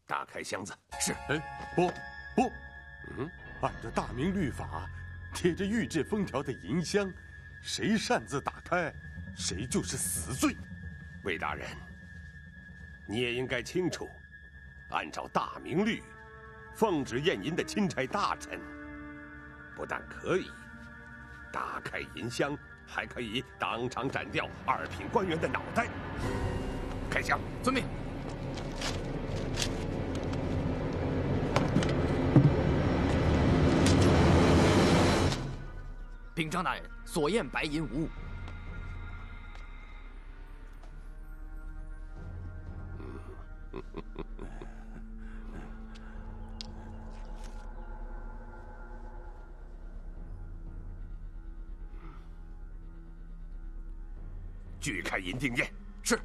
打开箱子。是。不，按照大明律法，贴着御制封条的银箱，谁擅自打开，谁就是死罪。魏大人，你也应该清楚，按照大明律，奉旨验银的钦差大臣，不但可以打开银箱，还可以当场斩掉二品官员的脑袋。开箱。遵命。禀张大人，所验白银无误。锯开银锭验。是。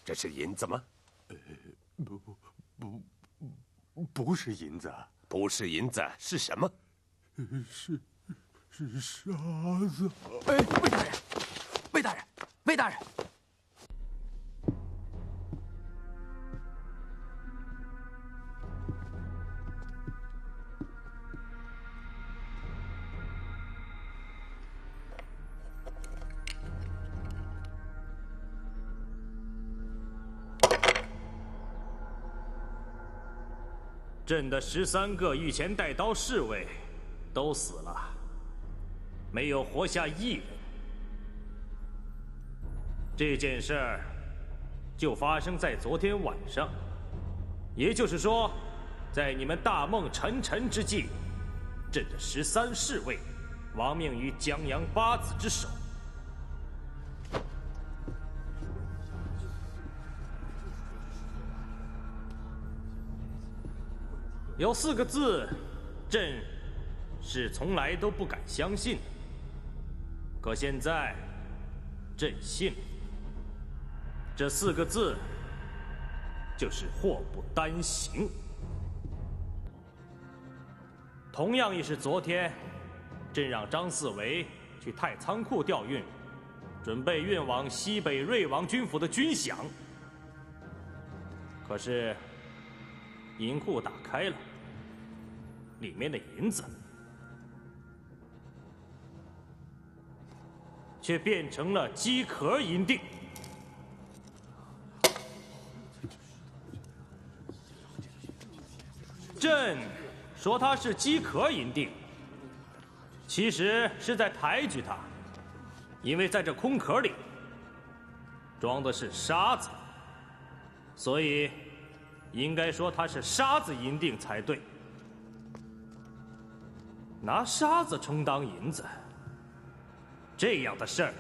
这是银子吗？不是银子。不是银子是什么？是沙子。哎，魏大人，魏大人，魏大人！朕的13个御前带刀侍卫都死了，没有活下1人。这件事儿就发生在昨天晚上，也就是说，在你们大梦沉沉之际，朕的13侍卫亡命于江阳八子之手。有4个字，朕是从来都不敢相信的。可现在，朕信了。这4个字，就是祸不单行。同样也是昨天，朕让张四维去太仓库调运，准备运往西北瑞王军府的军饷。可是，银库打开了，里面的银子却变成了鸡壳银锭。朕说它是鸡壳银锭，其实是在抬举它，因为在这空壳里装的是沙子，所以应该说它是沙子银锭才对。拿沙子充当银子，这样的事儿，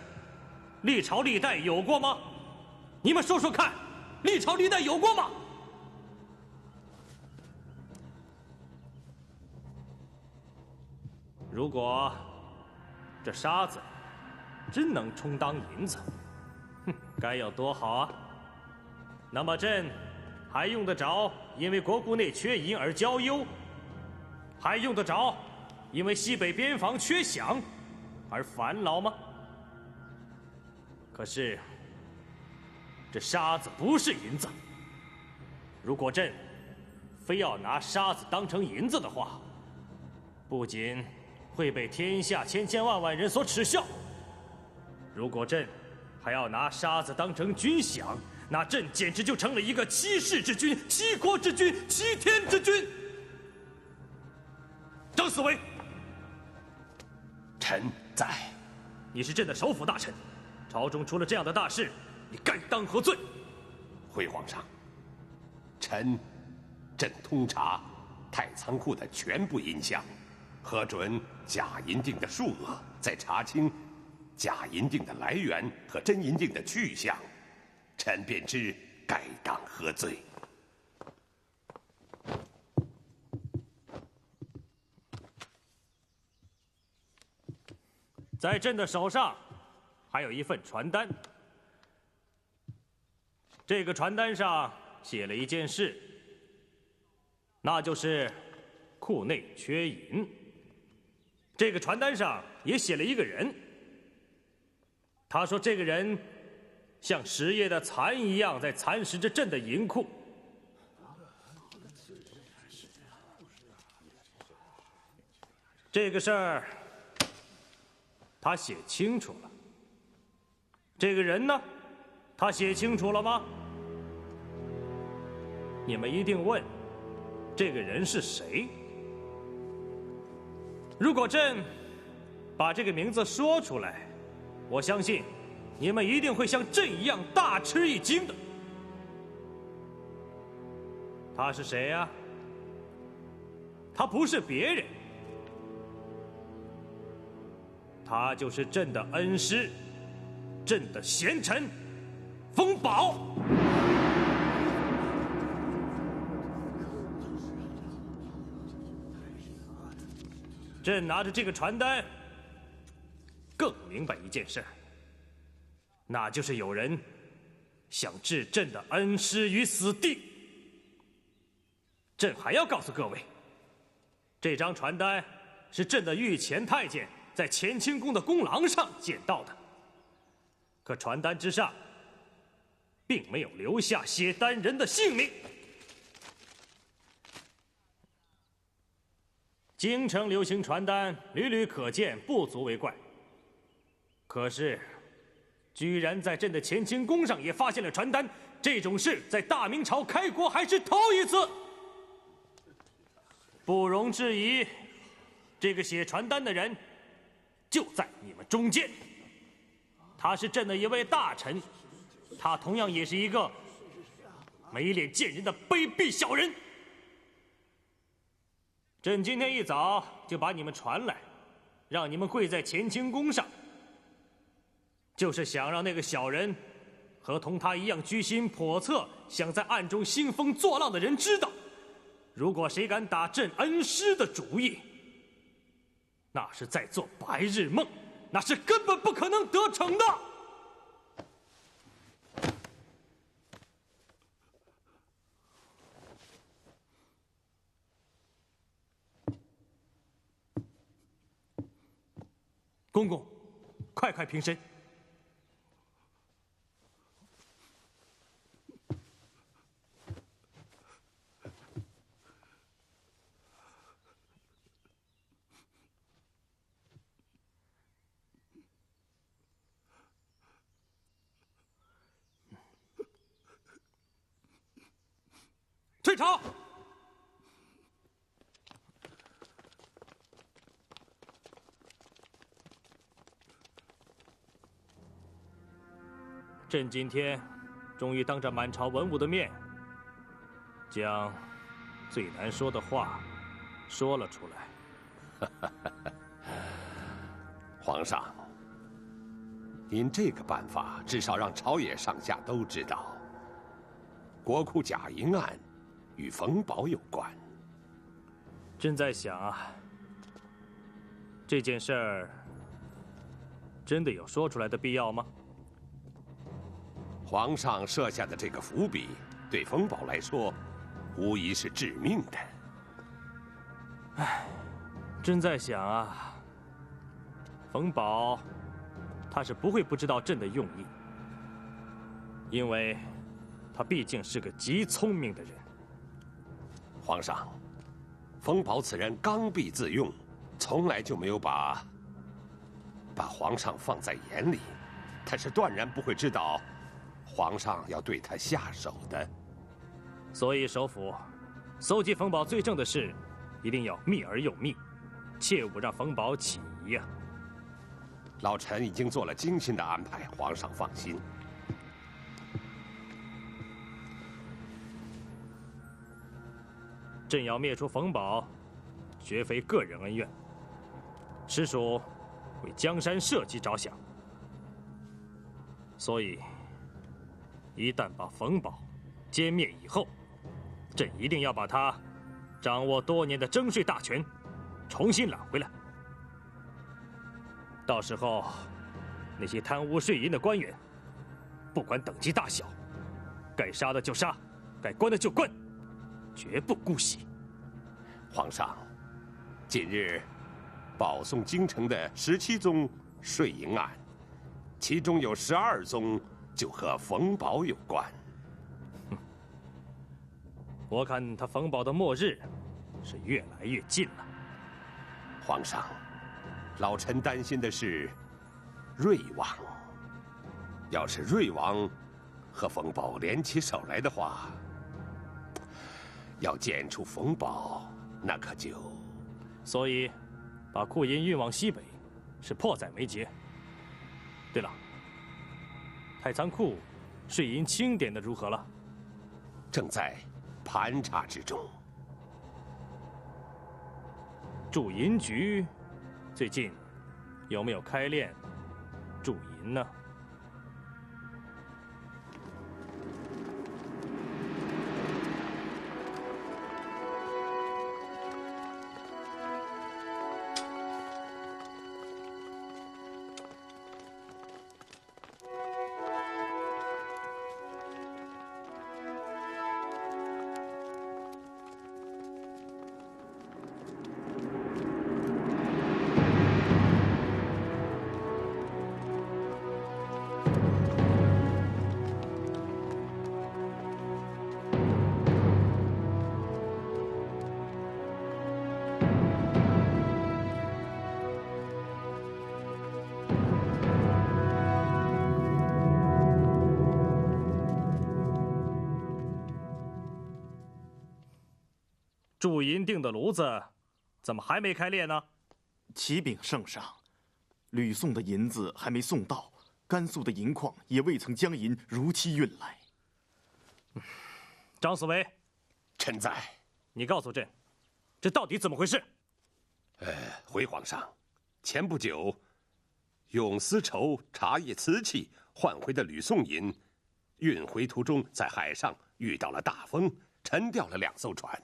历朝历代有过吗？你们说说看，历朝历代有过吗？如果这沙子真能充当银子，该有多好啊！那么朕还用得着因为国库内缺银而焦忧，还用得着因为西北边防缺饷而烦恼吗？可是这沙子不是银子，如果朕非要拿沙子当成银子的话，不仅会被天下千千万万人所耻笑，如果朕还要拿沙子当成军饷，那朕简直就成了一个欺世之君、欺国之君、欺天之君。张四维，臣在。你是朕的首辅大臣，朝中出了这样的大事，你该当何罪？回皇上，臣通查太仓库的全部银项，核准假银锭的数额，再查清假银锭的来源和真银锭的去向，臣便知该当何罪。在朕的手上还有一份传单，这个传单上写了一件事，那就是库内缺银。这个传单上也写了一个人，他说这个人像10夜的蚕一样在蚕食着朕的银库。这个事儿他写清楚了，这个人呢，他写清楚了吗？你们一定问，这个人是谁？如果朕把这个名字说出来，我相信你们一定会像朕一样大吃一惊的。他是谁呀？他不是别人，他就是朕的恩师，朕的贤臣冯保。朕拿着这个传单，更明白一件事，那就是有人想置朕的恩师于死地。朕还要告诉各位，这张传单是朕的御前太监在乾清宫的宫廊上捡到的，可传单之上并没有留下写单人的姓名。京城流行传单屡屡可见，不足为怪。可是，居然在朕的乾清宫上也发现了传单，这种事在大明朝开国还是头一次。不容置疑，这个写传单的人就在你们中间。他是朕的一位大臣，他同样也是一个没脸见人的卑鄙小人。朕今天一早就把你们传来，让你们跪在乾清宫上，就是想让那个小人和同他一样居心叵测、想在暗中兴风作浪的人知道，如果谁敢打朕恩师的主意，那是在做白日梦，那是根本不可能得逞的。公公，快快平身。退朝！朕今天终于当着满朝文武的面，将最难说的话说了出来。皇上，您这个办法至少让朝野上下都知道，国库假银案与冯保有关。朕在想啊，这件事儿真的有说出来的必要吗？皇上设下的这个伏笔，对冯保来说，无疑是致命的。唉，朕在想啊，冯保他是不会不知道朕的用意，因为他毕竟是个极聪明的人。皇上，冯保此人刚愎自用，从来就没有把皇上放在眼里，他是断然不会知道皇上要对他下手的。所以首辅搜集冯保罪证的事，一定要密而又密，切勿让冯保起疑啊！老臣已经做了精心的安排，皇上放心。朕要灭除冯保，绝非个人恩怨，实属为江山社稷着想。所以，一旦把冯保歼灭以后，朕一定要把他掌握多年的征税大权重新揽回来。到时候，那些贪污税银的官员，不管等级大小，该杀的就杀，该关的就关，绝不姑息。皇上，近日保送京城的17宗税银案，其中有12宗就和冯保有关。我看他冯保的末日是越来越近了。皇上，老臣担心的是瑞王。要是瑞王和冯保联起手来的话，要剪除冯保，那可就……所以，把库银运往西北，是迫在眉睫。对了，太仓库税银清点的如何了？正在盘查之中。驻银局最近有没有开练驻银呢？驻银锭的炉子怎么还没开炼呢？启禀圣上，吕宋的银子还没送到，甘肃的银矿也未曾将银如期运来。张思维，臣在。你告诉朕，这到底怎么回事？回皇上，前不久，用丝绸茶叶瓷器换回的吕宋银，运回途中在海上遇到了大风，沉掉了2艘船。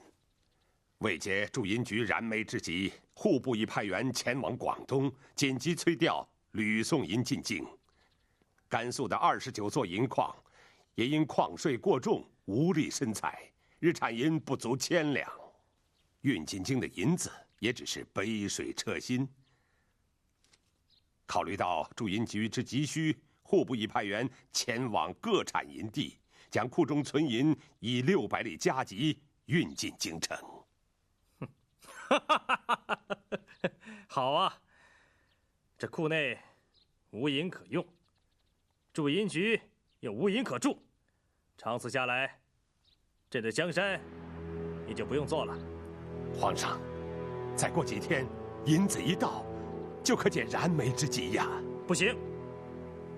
为解驻银局燃眉之急，户部已派员前往广东，紧急催调吕宋银进京。甘肃的29座银矿，也因矿税过重，无力生采，日产银不足1000两。运进京的银子也只是杯水车薪。考虑到驻银局之急需，户部已派员前往各产银地，将库中存银以600里加急运进京城。好啊，这库内无银可用，驻银局又无银可驻，长此下来，朕的江山也就不用做了。皇上，再过几天，银子一到，就可见燃眉之急呀！不行，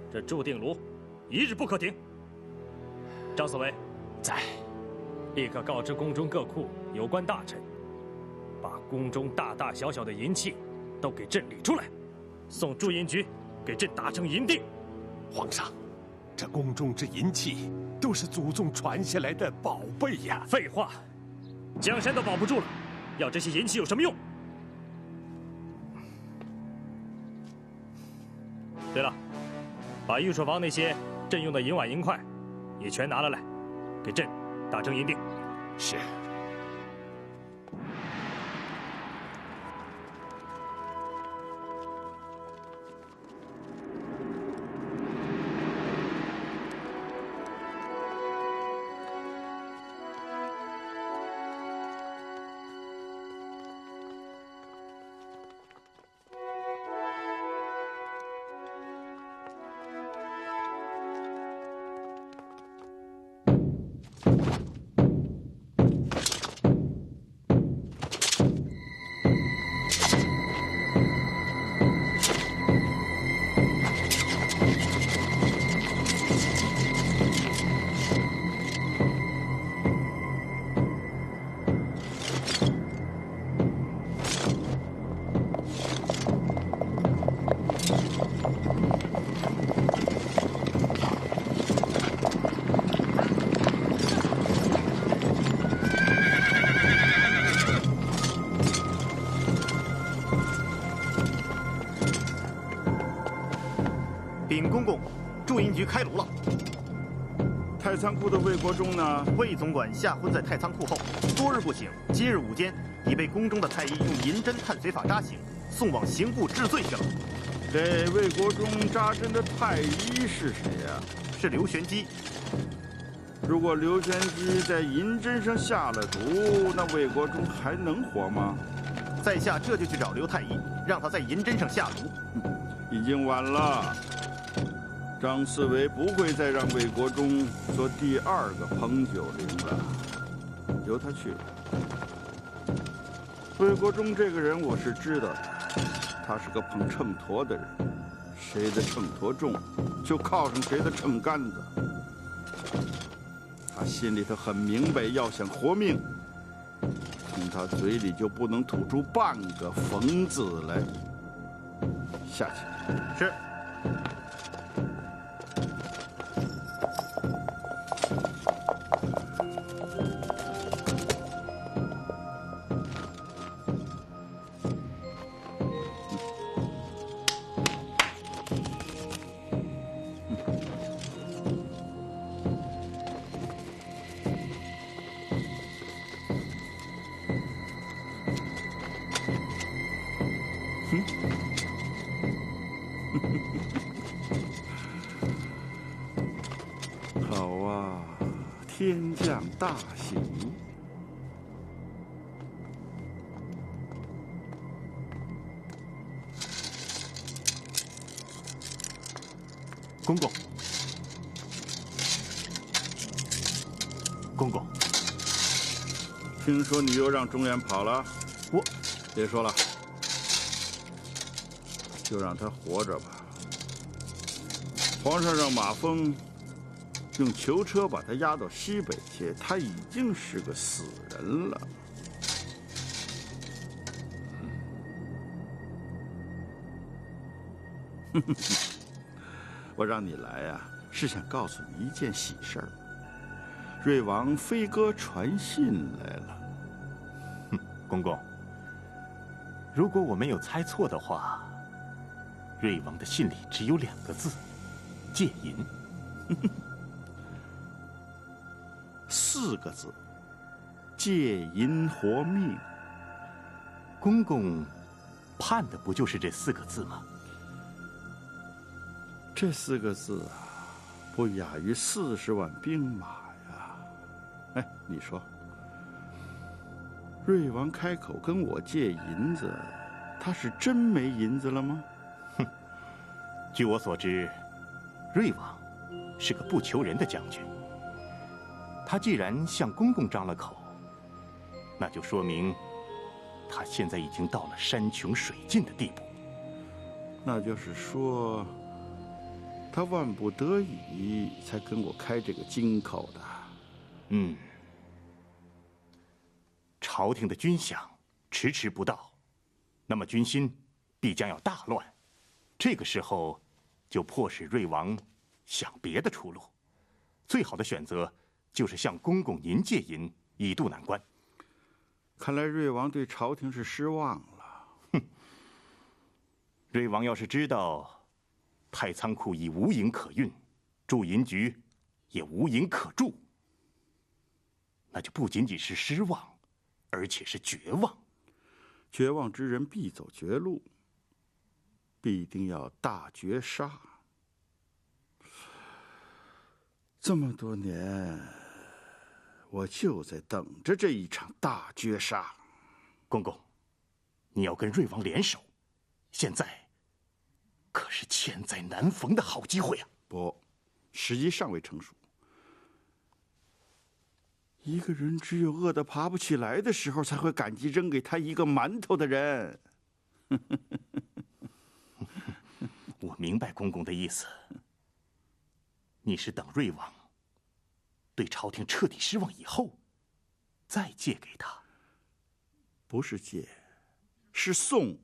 这铸定炉一日不可停。张思维，在，立刻告知宫中各库有关大臣，把宫中大大小小的银器都给朕理出来，送驻银局给朕打成银锭。皇上，这宫中之银器都是祖宗传下来的宝贝呀！废话，江山都保不住了，要这些银器有什么用？对了，把御书房那些朕用的银碗银块也全拿了来，给朕打成银锭。是。仓库的魏国忠呢？魏总管下婚在太仓库后，多日不醒，今日午间已被宫中的太医用银针探髓法扎醒，送往刑部治罪去了。给魏国忠扎针的太医是谁呀？是刘玄基。如果刘玄基在银针上下了毒，那魏国忠还能活吗？在下这就去找刘太医，让他在银针上下毒。已经晚了。张思维不会再让魏国忠做第二个彭九龄了，由他去吧。魏国忠这个人我是知道的，他是个捧秤砣的人，谁的秤砣重，就靠上谁的秤杆子。他心里头很明白，要想活命，从他嘴里就不能吐出半个冯字来。下去。是。好啊，天降大喜！公公，公公，听说你又让中原跑了？我别说了，就让他活着吧。皇上让马蜂用囚车把他押到西北去，他已经是个死人了。我让你来呀，是想告诉你一件喜事儿。瑞王飞鸽传信来了。公公，如果我没有猜错的话，瑞王的信里只有2个字：戒淫。4个字：戒淫活命。公公盼的不就是这4个字吗？这4个字啊，不亚于40万兵马呀！哎，你说，瑞王开口跟我借银子，他是真没银子了吗？据我所知，瑞王是个不求人的将军。他既然向公公张了口，那就说明他现在已经到了山穷水尽的地步。那就是说，他万不得已才跟我开这个金口的。朝廷的军饷迟迟不到，那么军心必将要大乱。这个时候，就迫使瑞王想别的出路。最好的选择就是向公公您借银，以渡难关。看来瑞王对朝廷是失望了。瑞王要是知道太仓库已无银可运，驻银局也无银可驻，那就不仅仅是失望，而且是绝望。绝望之人必走绝路，必定要大绝杀。这么多年，我就在等着这一场大绝杀。公公，你要跟瑞王联手，现在可是千载难逢的好机会啊！不，时机尚未成熟。一个人只有饿得爬不起来的时候，才会感激扔给他一个馒头的人。我明白公公的意思，你是等瑞王对朝廷彻底失望以后，再借给他。不是借，是送。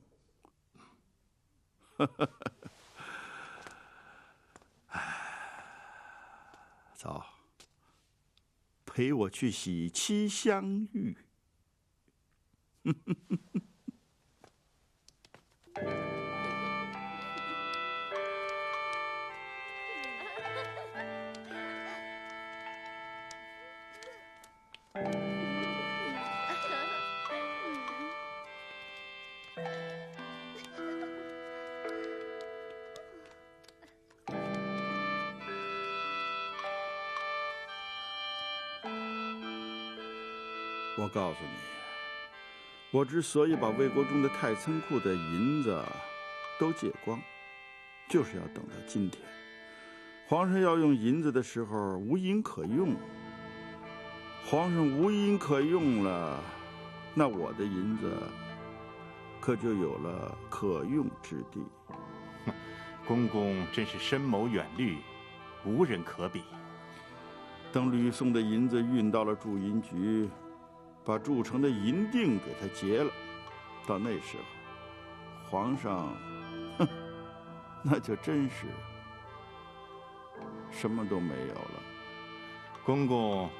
走，陪我去洗七香浴。我告诉你，我之所以把魏国中的太仓库的银子都借光，就是要等到今天。皇上要用银子的时候无银可用，皇上无银可用了，那我的银子可就有了可用之地。公公真是深谋远虑，无人可比。等吕宋的银子运到了驻银局，把铸成的银锭给他结了，到那时候，皇上，那就真是什么都没有了。公公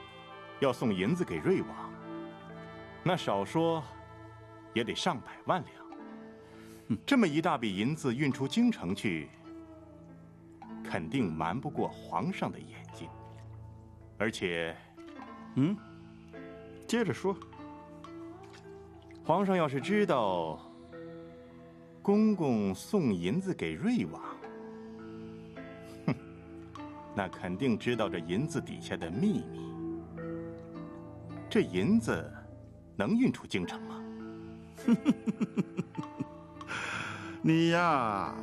要送银子给瑞王，那少说也得上百万两。这么一大笔银子运出京城去，肯定瞒不过皇上的眼睛。而且，接着说。皇上要是知道公公送银子给瑞王，那肯定知道这银子底下的秘密。这银子能运出京城吗？你呀，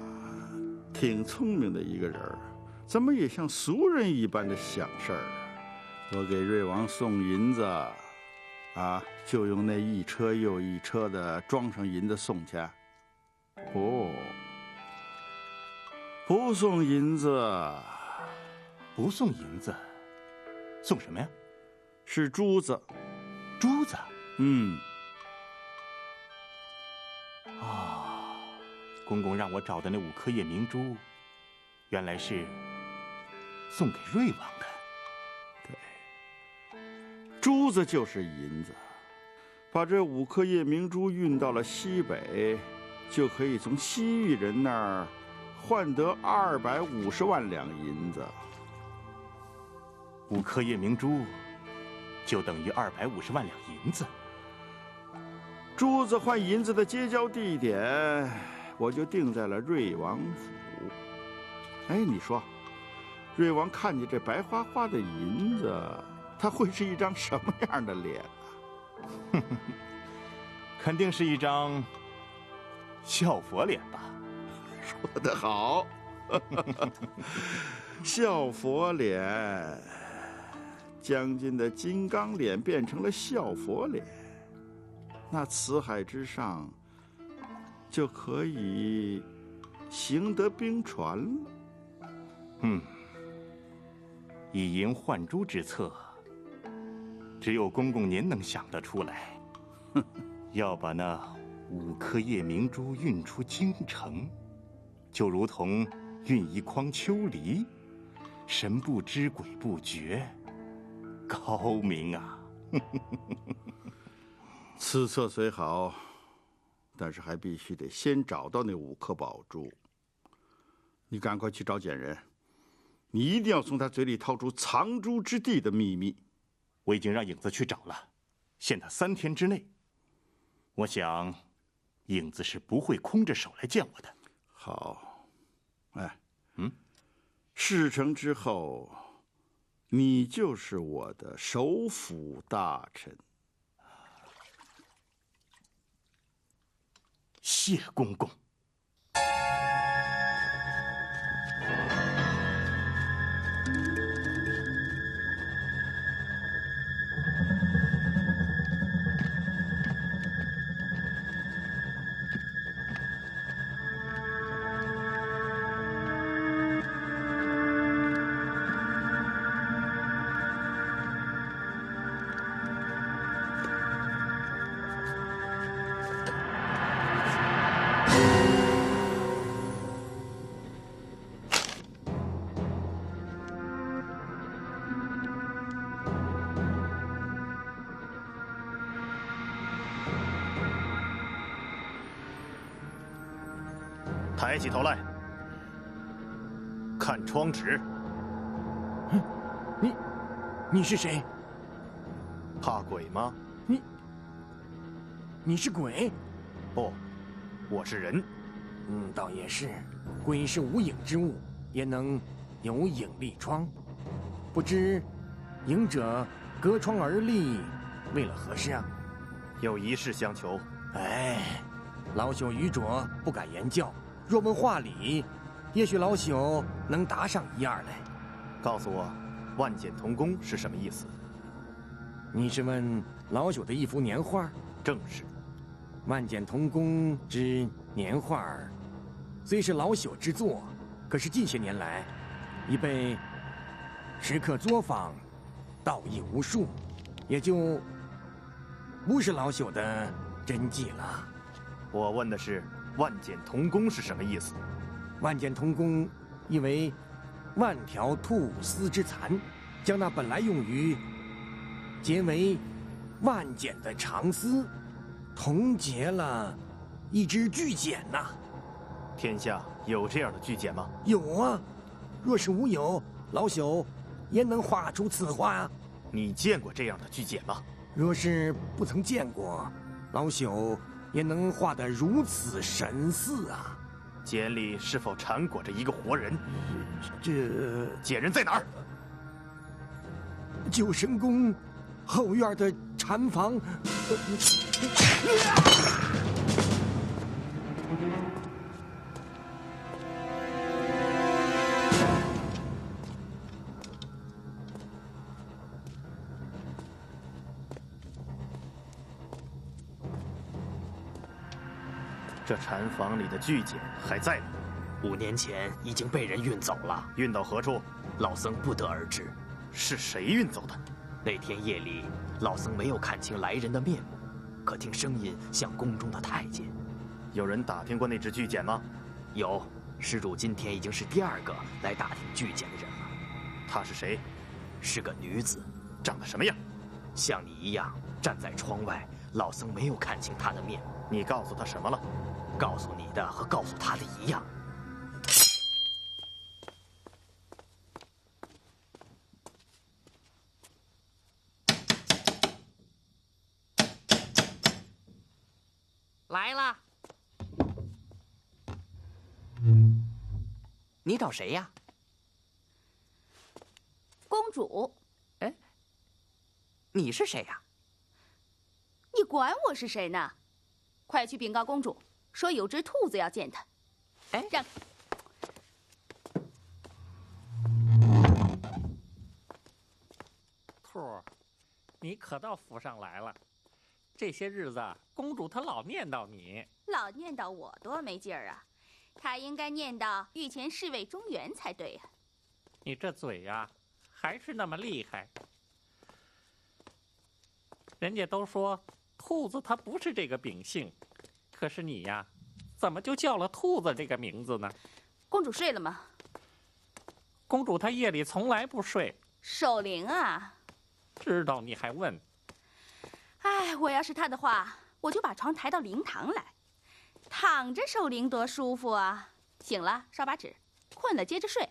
挺聪明的一个人儿，怎么也像俗人一般的想事儿？我给瑞王送银子，就用那一车又一车的装上银子送去。哦，不送银子，不送银子，送什么呀？是珠子。珠子？公公让我找的那5颗夜明珠，原来是送给瑞王的。对，珠子就是银子，把这5颗夜明珠运到了西北，就可以从西域人那儿换得250万两银子。5颗夜明珠就等于250万两银子。珠子换银子的结交地点，我就定在了瑞王府。哎，你说，瑞王看见这白花花的银子，他会是一张什么样的脸啊？肯定是一张笑佛脸吧？说得好，笑佛脸。将军的金刚脸变成了笑佛脸，那辞海之上就可以行得兵船了。以银换珠之策，只有公公您能想得出来。要把那5颗夜明珠运出京城，就如同运一筐秋梨，神不知鬼不觉，高明啊！此策虽好，但是还必须得先找到那5颗宝珠。你赶快去找简人，你一定要从他嘴里掏出藏珠之地的秘密。我已经让影子去找了，限他3天之内。我想，影子是不会空着手来见我的。好，事成之后，你就是我的首辅大臣。谢公公。抬起头来，看窗纸。你是谁？怕鬼吗？你是鬼？不，我是人。倒也是，鬼是无影之物，也能有影立窗。不知影者隔窗而立，为了何事啊？有一事相求。哎，老朽愚拙，不敢言教。若问话理，也许老朽能答上一二来。告诉我，万简同工是什么意思？你是问老朽的一幅年画？正是。万简同工之年画，虽是老朽之作，可是近些年来，已被石刻作坊盗印无数，也就不是老朽的真迹了。我问的是万简同工是什么意思？万简同工意为万条兔丝之蚕，将那本来用于结为万简的长丝，同结了一支巨简呐。天下有这样的巨简吗？有啊，若是无有，老朽焉能画出此画啊？你见过这样的巨简吗？若是不曾见过，老朽也能画得如此神似啊！简里是否缠裹着一个活人？这简人在哪儿？救生宫后院的禅房。这禅房里的巨简还在吗？5年前已经被人运走了，运到何处？老僧不得而知。是谁运走的？那天夜里，老僧没有看清来人的面目，可听声音像宫中的太监。有人打听过那只巨简吗？有，施主今天已经是第2个来打听巨简的人了。她是谁？是个女子，长得什么样？像你一样站在窗外，老僧没有看清她的面目。你告诉她什么了？告诉你的和告诉她的一样。来了。你找谁呀？公主。哎，你是谁呀？你管我是谁呢？快去禀告公主，说有只兔子要见她。哎，让兔儿，你可到府上来了。这些日子，公主她老念叨你，老念叨我多没劲儿啊！她应该念叨御前侍卫中原才对呀。你这嘴呀，还是那么厉害。人家都说兔子它不是这个秉性，可是你呀，怎么就叫了兔子这个名字呢？公主睡了吗？公主她夜里从来不睡。守灵啊！知道你还问？哎，我要是她的话，我就把床抬到灵堂来，躺着守灵多舒服啊！醒了烧把纸，困了接着睡。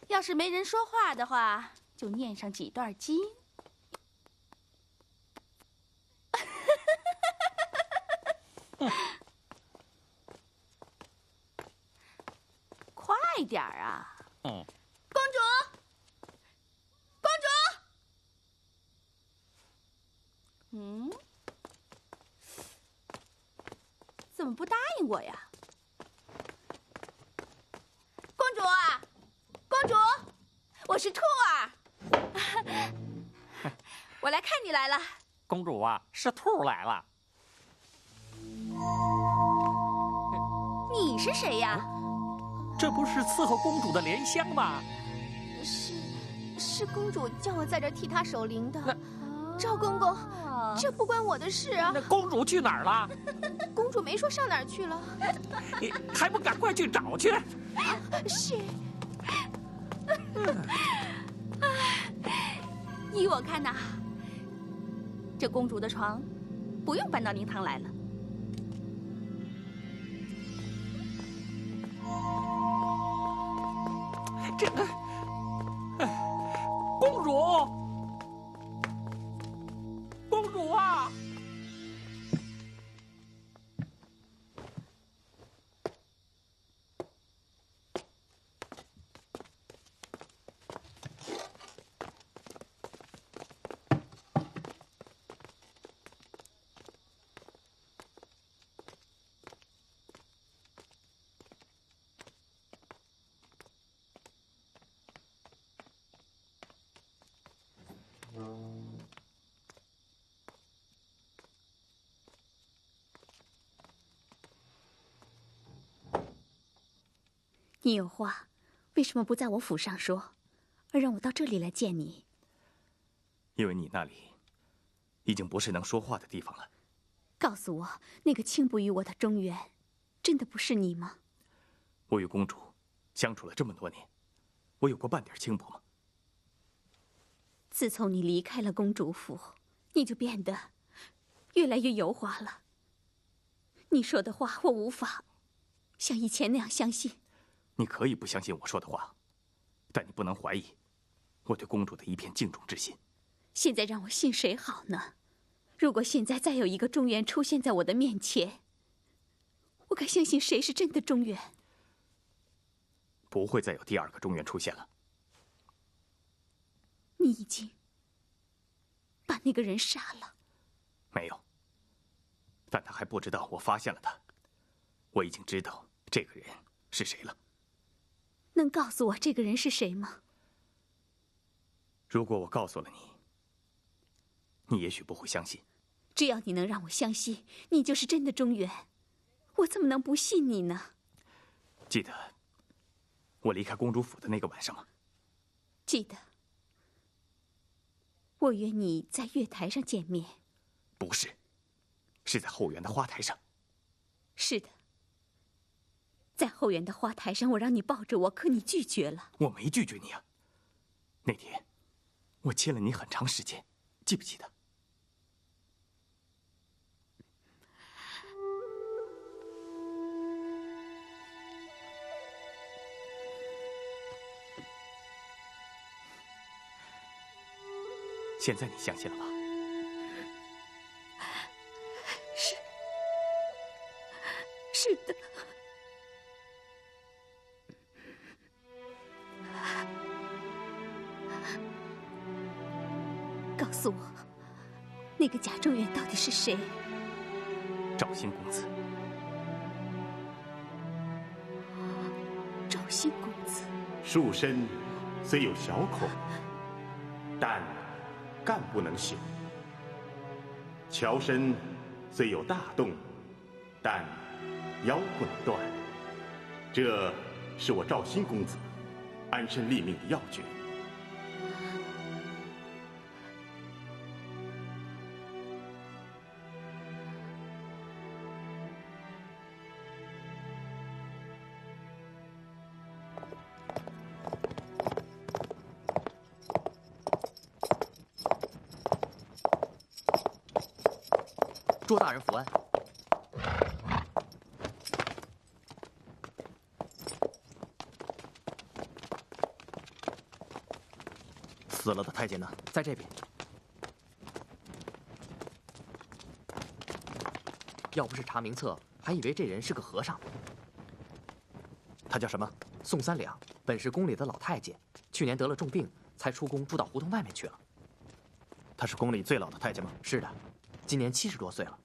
要是没人说话的话，就念上几段经。快点儿啊！公主，公主，怎么不答应我呀？公主啊，公主，我是兔儿，我来看你来了。公主啊，是兔来了。你是谁呀？这不是伺候公主的莲香吗？是公主叫我在这儿替她守灵的。赵公公，这不关我的事啊。那公主去哪儿了？公主没说上哪儿去了。你还不赶快去找去？是。依我看呐，这公主的床不用搬到灵堂来了。这个，公主，公主啊！你有话，为什么不在我府上说，而让我到这里来见你？因为你那里已经不是能说话的地方了。告诉我，那个倾不于我的中原，真的不是你吗？我与公主相处了这么多年，我有过半点轻薄吗？自从你离开了公主府，你就变得越来越油滑了。你说的话，我无法像以前那样相信。你可以不相信我说的话，但你不能怀疑我对公主的一片敬重之心。现在让我信谁好呢？如果现在再有一个中原出现在我的面前，我该相信谁是真的中原？不会再有第二个中原出现了。你已经把那个人杀了？没有，但他还不知道我发现了他。我已经知道这个人是谁了。能告诉我这个人是谁吗？如果我告诉了你，你也许不会相信。只要你能让我相信你就是真的中原，我怎么能不信你呢？记得我离开公主府的那个晚上吗？记得。我约你在月台上见面。不是，是在后园的花台上。是的，在后园的花台上，我让你抱着我，可你拒绝了。我没拒绝你啊。那天我牵了你很长时间，记不记得？现在你相信了吧？是的。告诉我，那个贾中原到底是谁？赵兴公子。赵兴公子。树身虽有小孔，但干不能朽；桥身虽有大洞，但腰不能断。这是我赵兴公子安身立命的要诀。卓大人府安。死了的太监呢？在这边。要不是查名册，还以为这人是个和尚。他叫什么？宋三两，本是宫里的老太监，去年得了重病，才出宫住到胡同外面去了。他是宫里最老的太监吗？是的，今年70多岁了。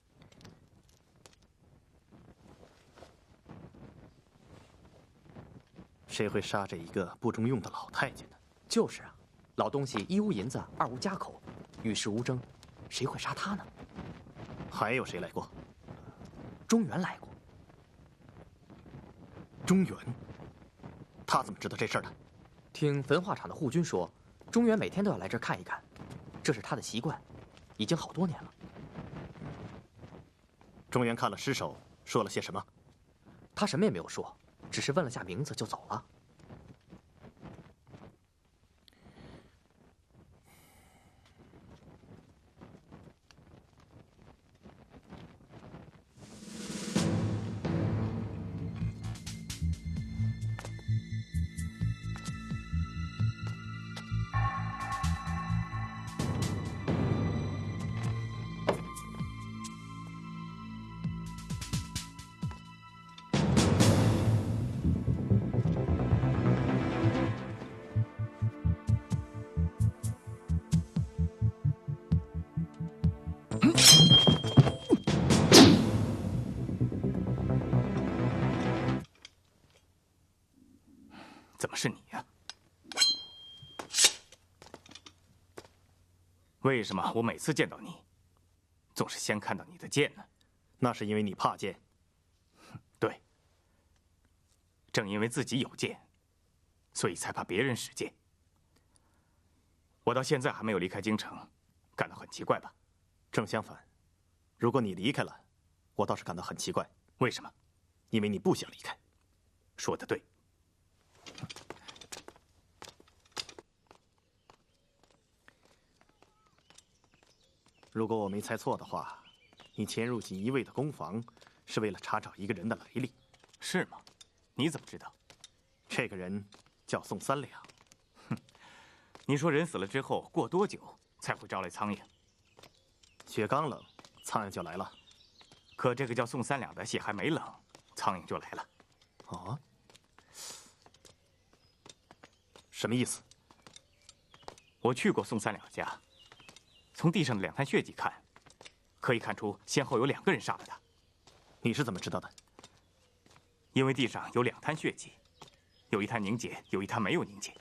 谁会杀这一个不中用的老太监呢？就是啊，老东西一无银子，二无家口，与世无争，谁会杀他呢？还有谁来过？中原来过。中原？他怎么知道这事儿的？听焚化厂的护军说，中原每天都要来这儿看一看，这是他的习惯，已经好多年了。中原看了尸首，说了些什么？他什么也没有说，只是问了下名字就走了。怎么是你呀？为什么我每次见到你，总是先看到你的剑呢？那是因为你怕剑。对，正因为自己有剑，所以才怕别人使剑。我到现在还没有离开京城，感到很奇怪吧？正相反，如果你离开了，我倒是感到很奇怪。为什么？因为你不想离开。说得对。如果我没猜错的话，你潜入锦衣卫的宫房，是为了查找一个人的来历。是吗？你怎么知道？这个人叫宋三两。你说人死了之后过多久才会招来苍蝇？血刚冷，苍蝇就来了。可这个叫宋三两的血还没冷，苍蝇就来了。啊？什么意思？我去过宋三两家，从地上的2滩血迹看，可以看出先后有2个人杀了他。你是怎么知道的？因为地上有2滩血迹，有一滩凝结，有一滩没有凝结，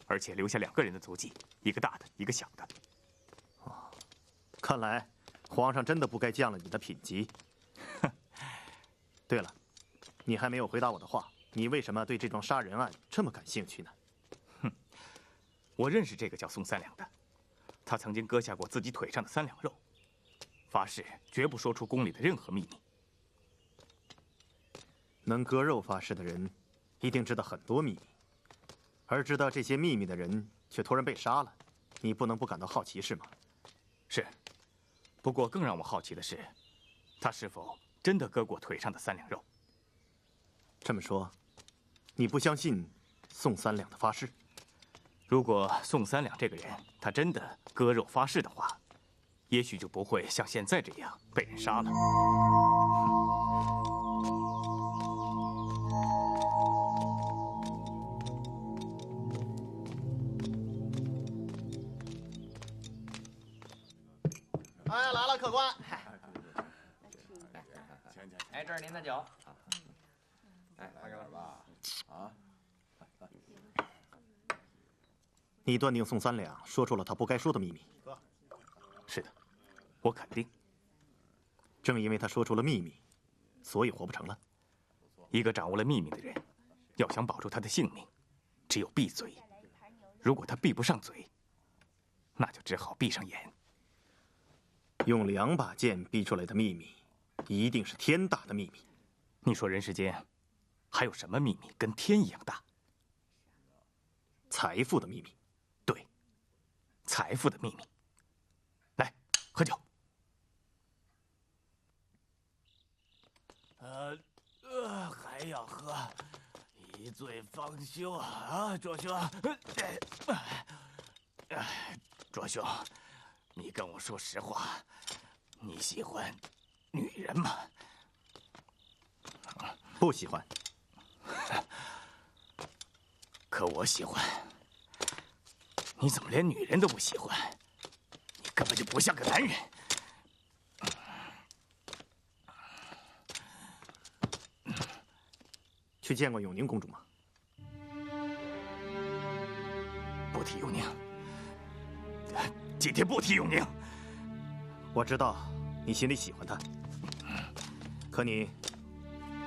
而且留下2个人的足迹，一个大的，一个小的。哦，看来皇上真的不该降了你的品级。对了，你还没有回答我的话，你为什么对这桩杀人案这么感兴趣呢？我认识这个叫宋三两的，他曾经割下过自己腿上的3两肉，发誓绝不说出宫里的任何秘密。能割肉发誓的人，一定知道很多秘密，而知道这些秘密的人却突然被杀了，你不能不感到好奇是吗？是，不过更让我好奇的是，他是否真的割过腿上的3两肉？这么说，你不相信宋三两的发誓？如果宋三两这个人他真的割肉发誓的话，也许就不会像现在这样被人杀了。哎，来了，客官。哎，这是您的酒。哎，来点吧。啊。你断定宋三两说出了他不该说的秘密？是的，我肯定。正因为他说出了秘密，所以活不成了。一个掌握了秘密的人，要想保住他的性命，只有闭嘴。如果他闭不上嘴，那就只好闭上眼。用2把剑逼出来的秘密，一定是天大的秘密。你说人世间还有什么秘密跟天一样大？财富的秘密。对，财富的秘密。来，喝酒。还要喝，一醉方休啊，卓兄。卓兄，你跟我说实话，你喜欢女人吗？不喜欢。可我喜欢。你怎么连女人都不喜欢？你根本就不像个男人。去见过永宁公主吗？不提永宁。今天不提永宁。我知道你心里喜欢她，可你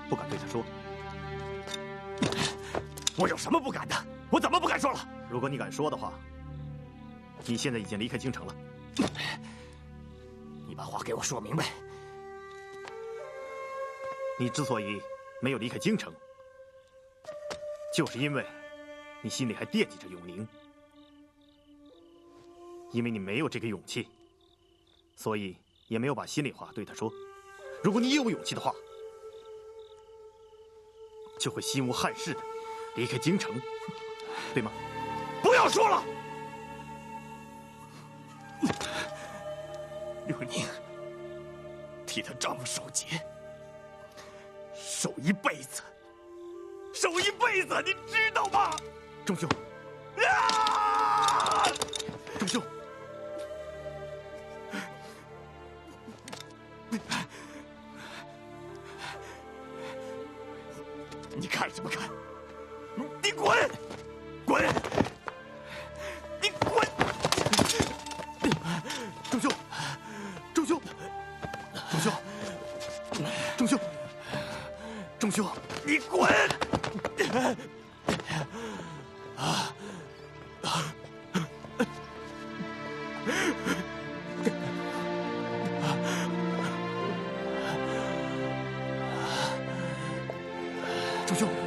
不敢对她说。我有什么不敢的？我怎么不敢说了？如果你敢说的话，你现在已经离开京城了。你把话给我说明白。你之所以没有离开京城，就是因为你心里还惦记着永宁。因为你没有这个勇气，所以也没有把心里话对他说。如果你有勇气的话，就会心无憾事的离开京城，对吗？不要说了。永宁替她丈夫守节，守一辈子，守一辈子，你知道吗？仲兄，仲兄，你看什么看？你滚！滚！你滚！仲兄，仲兄，仲兄，仲兄，仲兄，你滚！周兄。